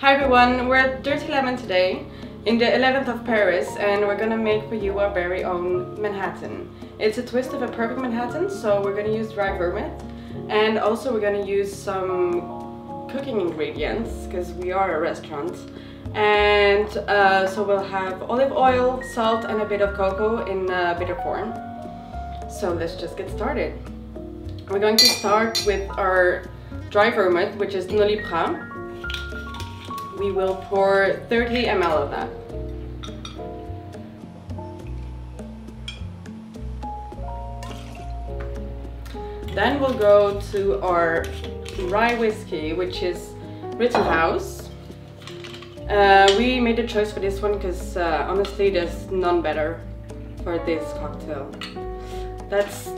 Hi everyone, we're at Dirty Lemon today in the 11th of Paris, and we're gonna make for you our very own Manhattan. It's a twist of a perfect Manhattan, so we're gonna use dry vermouth, and also we're gonna use some cooking ingredients because we are a restaurant. And so we'll have olive oil, salt and a bit of cocoa in bitter form. So let's just get started. We're going to start with our dry vermouth, which is Connolly Cove. We will pour 30 ml of that. Then we'll go to our Rye Whiskey, which is Myrtill house. We made a choice for this one because honestly there's none better for this cocktail. That's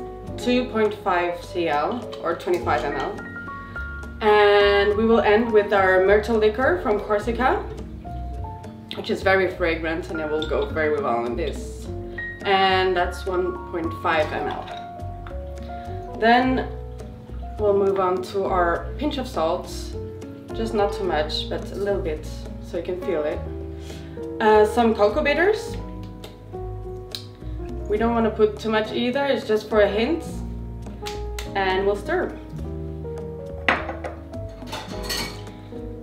2.5 cl or 25 ml. And we will end with our Myrtill liqueur from Corsica, which is very fragrant and it will go very well in this. And that's 1.5 ml. Then we'll move on to our pinch of salt, just not too much, but a little bit so you can feel it. Some cocoa bitters. We don't want to put too much either, it's just for a hint. And we'll stir.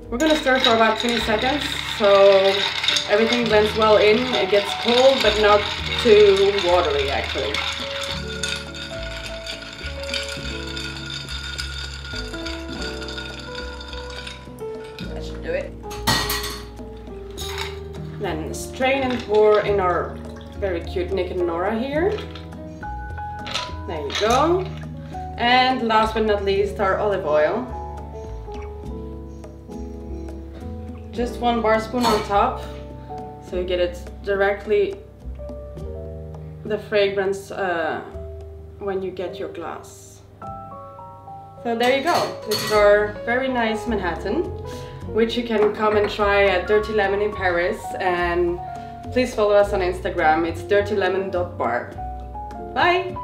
We're gonna stir for about 20 seconds so everything blends well in. It gets cold but not too watery actually. That should do it. Then strain and pour in our very cute Nick and Nora here. There you go. And last but not least, our olive oil. Just 1 bar spoon on top, so you get it directly, the fragrance when you get your glass. So there you go. This is our very nice Manhattan, which you can come and try at Dirty Lemon in Paris, and please follow us on Instagram. It's dirtylemon.bar. Bye!